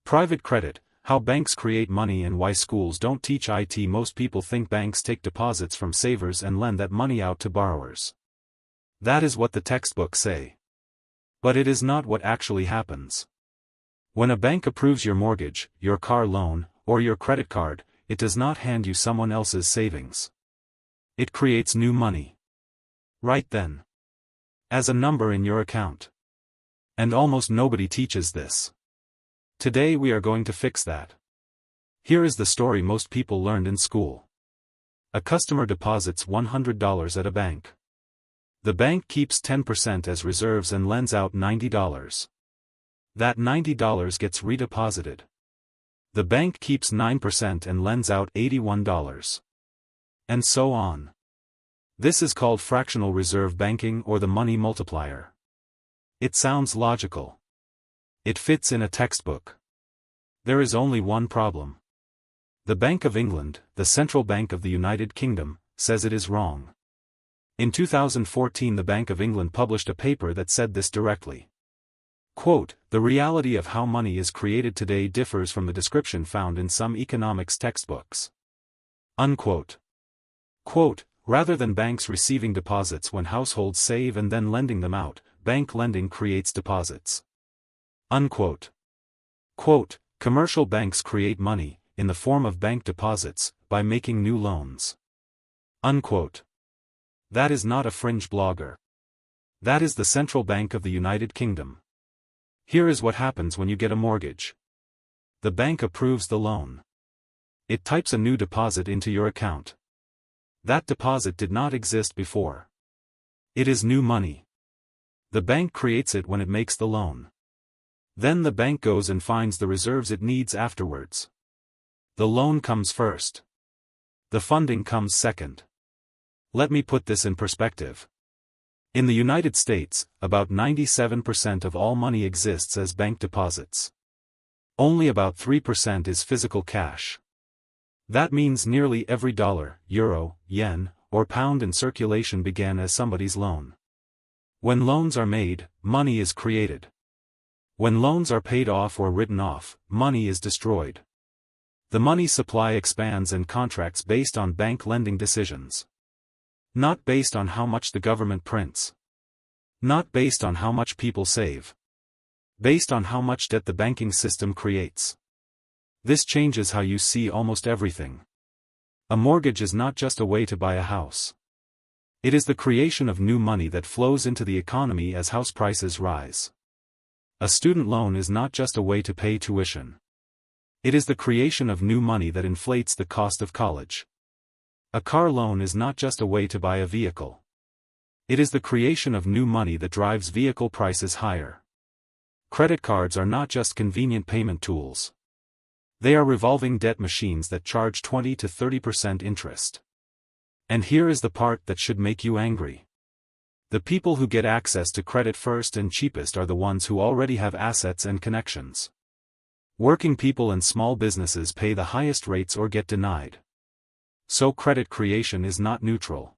Private credit, how banks create money and why schools don't teach it. Most people think banks take deposits from savers and lend that money out to borrowers. That is what the textbooks say. But it is not what actually happens. When a bank approves your mortgage, your car loan, or your credit card, it does not hand you someone else's savings. It creates new money. Right then. As a number in your account. And almost nobody teaches this. Today we are going to fix that. Here is the story most people learned in school. A customer deposits $100 at a bank. The bank keeps 10% as reserves and lends out $90. That $90 gets redeposited. The bank keeps 9% and lends out $81. And so on. This is called fractional reserve banking or the money multiplier. It sounds logical. It fits in a textbook. There is only one problem. The Bank of England, the central bank of the United Kingdom, says it is wrong. In 2014, the Bank of England published a paper that said this directly. Quote, "The reality of how money is created today differs from the description found in some economics textbooks." Unquote. Quote, "Rather than banks receiving deposits when households save and then lending them out, bank lending creates deposits." Unquote. Quote, "Commercial banks create money, in the form of bank deposits, by making new loans." Unquote. That is not a fringe blogger. That is the Central Bank of the United Kingdom. Here is what happens when you get a mortgage. The bank approves the loan. It types a new deposit into your account. That deposit did not exist before. It is new money. The bank creates it when it makes the loan. Then the bank goes and finds the reserves it needs afterwards. The loan comes first. The funding comes second. Let me put this in perspective. In the United States, about 97% of all money exists as bank deposits. Only about 3% is physical cash. That means nearly every dollar, euro, yen, or pound in circulation began as somebody's loan. When loans are made, money is created. When loans are paid off or written off, money is destroyed. The money supply expands and contracts based on bank lending decisions. Not based on how much the government prints. Not based on how much people save. Based on how much debt the banking system creates. This changes how you see almost everything. A mortgage is not just a way to buy a house. It is the creation of new money that flows into the economy as house prices rise. A student loan is not just a way to pay tuition. It is the creation of new money that inflates the cost of college. A car loan is not just a way to buy a vehicle. It is the creation of new money that drives vehicle prices higher. Credit cards are not just convenient payment tools. They are revolving debt machines that charge 20 to 30% interest. And here is the part that should make you angry. The people who get access to credit first and cheapest are the ones who already have assets and connections. Working people and small businesses pay the highest rates or get denied. So credit creation is not neutral.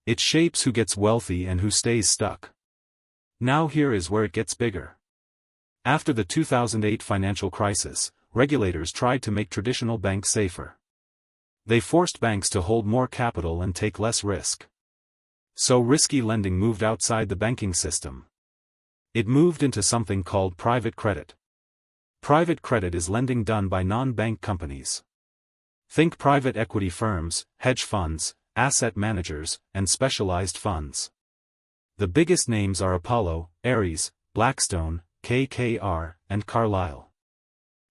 It shapes who gets wealthy and who stays stuck. Now here is where it gets bigger. After the 2008 financial crisis, regulators tried to make traditional banks safer. They forced banks to hold more capital and take less risk. So risky lending moved outside the banking system. It moved into something called private credit. Private credit is lending done by non-bank companies. Think private equity firms, hedge funds, asset managers, and specialized funds. The biggest names are Apollo, Ares, Blackstone, KKR, and Carlyle.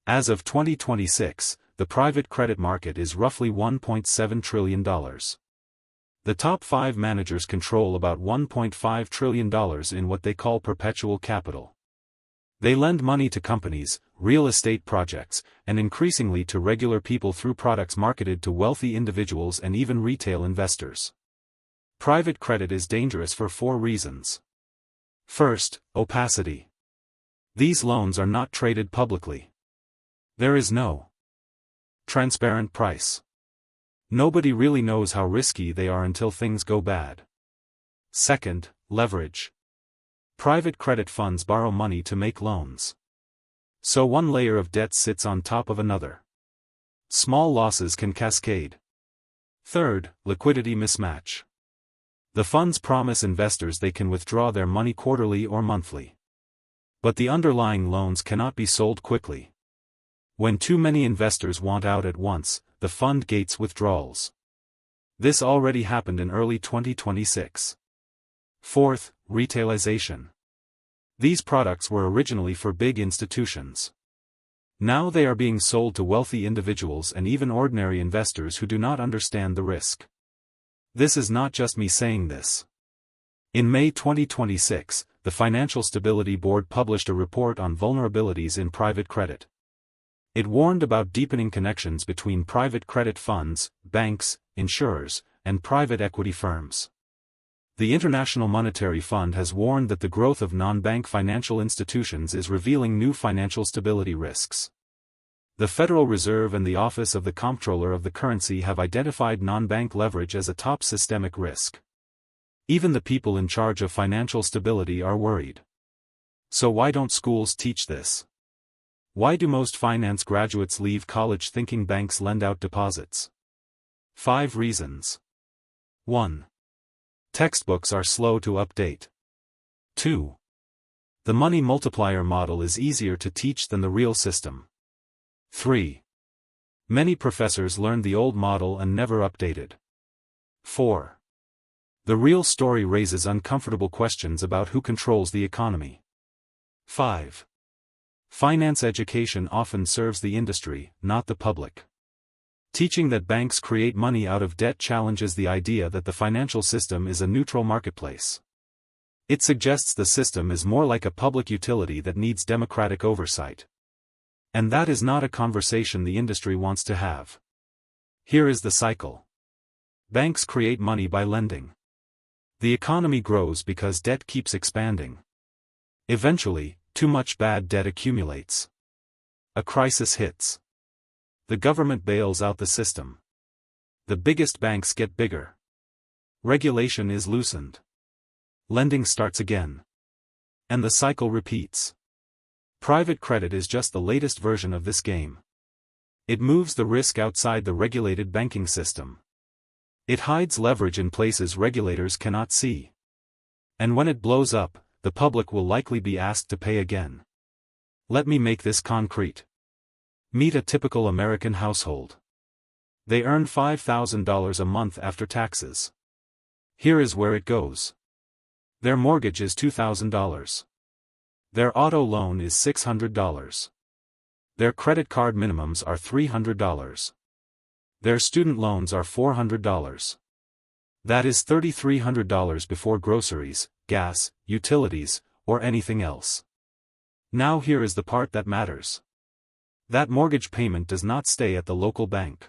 As of 2026, the private credit market is roughly $1.7 trillion. The top 5 managers control about $1.5 trillion in what they call perpetual capital. They lend money to companies, real estate projects, and increasingly to regular people through products marketed to wealthy individuals and even retail investors. Private credit is dangerous for 4 reasons. First, opacity. These loans are not traded publicly. There is no transparent price. Nobody really knows how risky they are until things go bad. Second, leverage. Private credit funds borrow money to make loans. So one layer of debt sits on top of another. Small losses can cascade. Third, liquidity mismatch. The funds promise investors they can withdraw their money quarterly or monthly. But the underlying loans cannot be sold quickly. When too many investors want out at once, the fund gates withdrawals. This already happened in early 2026. Fourth, retailization. These products were originally for big institutions. Now they are being sold to wealthy individuals and even ordinary investors who do not understand the risk. This is not just me saying this. In May 2026, the Financial Stability Board published a report on vulnerabilities in private credit. It warned about deepening connections between private credit funds, banks, insurers, and private equity firms. The International Monetary Fund has warned that the growth of non-bank financial institutions is revealing new financial stability risks. The Federal Reserve and the Office of the Comptroller of the Currency have identified non-bank leverage as a top systemic risk. Even the people in charge of financial stability are worried. So why don't schools teach this? Why do most finance graduates leave college thinking banks lend out deposits? 5 reasons. 1. Textbooks are slow to update. 2. The money multiplier model is easier to teach than the real system. 3. Many professors learned the old model and never updated. 4. The real story raises uncomfortable questions about who controls the economy. 5. Finance education often serves the industry, not the public. Teaching that banks create money out of debt challenges the idea that the financial system is a neutral marketplace. It suggests the system is more like a public utility that needs democratic oversight. And that is not a conversation the industry wants to have. Here is the cycle. Banks create money by lending. The economy grows because debt keeps expanding. Eventually, too much bad debt accumulates. A crisis hits. The government bails out the system. The biggest banks get bigger. Regulation is loosened. Lending starts again. And the cycle repeats. Private credit is just the latest version of this game. It moves the risk outside the regulated banking system. It hides leverage in places regulators cannot see. And when it blows up, the public will likely be asked to pay again. Let me make this concrete. Meet a typical American household. They earn $5,000 a month after taxes. Here is where it goes. Their mortgage is $2,000. Their auto loan is $600. Their credit card minimums are $300. Their student loans are $400. That is $3,300 before groceries, gas, utilities, or anything else. Now here is the part that matters. That mortgage payment does not stay at the local bank.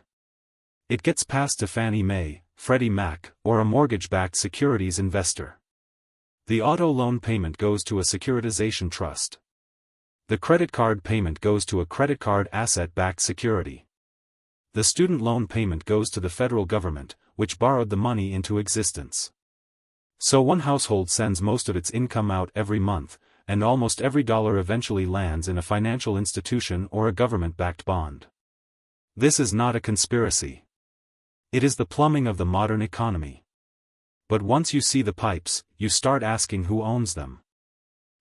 It gets passed to Fannie Mae, Freddie Mac, or a mortgage-backed securities investor. The auto loan payment goes to a securitization trust. The credit card payment goes to a credit card asset-backed security. The student loan payment goes to the federal government, which borrowed the money into existence. So one household sends most of its income out every month, and almost every dollar eventually lands in a financial institution or a government-backed bond. This is not a conspiracy. It is the plumbing of the modern economy. But once you see the pipes, you start asking who owns them.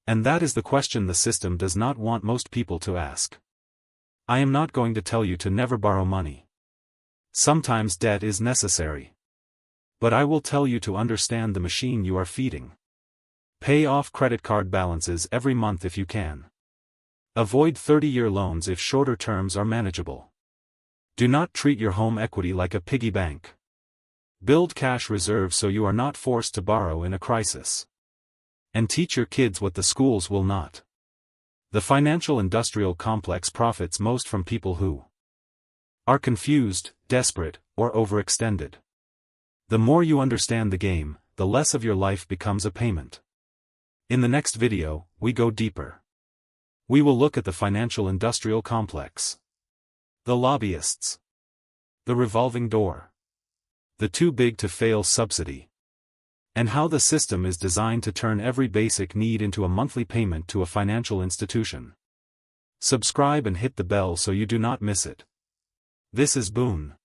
And that is the question the system does not want most people to ask. I am not going to tell you to never borrow money. Sometimes debt is necessary. But I will tell you to understand the machine you are feeding. Pay off credit card balances every month if you can. Avoid 30-year loans if shorter terms are manageable. Do not treat your home equity like a piggy bank. Build cash reserves so you are not forced to borrow in a crisis. And teach your kids what the schools will not. The financial industrial complex profits most from people who are confused, desperate, or overextended. The more you understand the game, the less of your life becomes a payment. In the next video, we go deeper. We will look at the financial industrial complex, the lobbyists, the revolving door, the too big to fail subsidy, and how the system is designed to turn every basic need into a monthly payment to a financial institution. Subscribe and hit the bell so you do not miss it. This is Boone.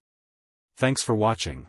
Thanks for watching.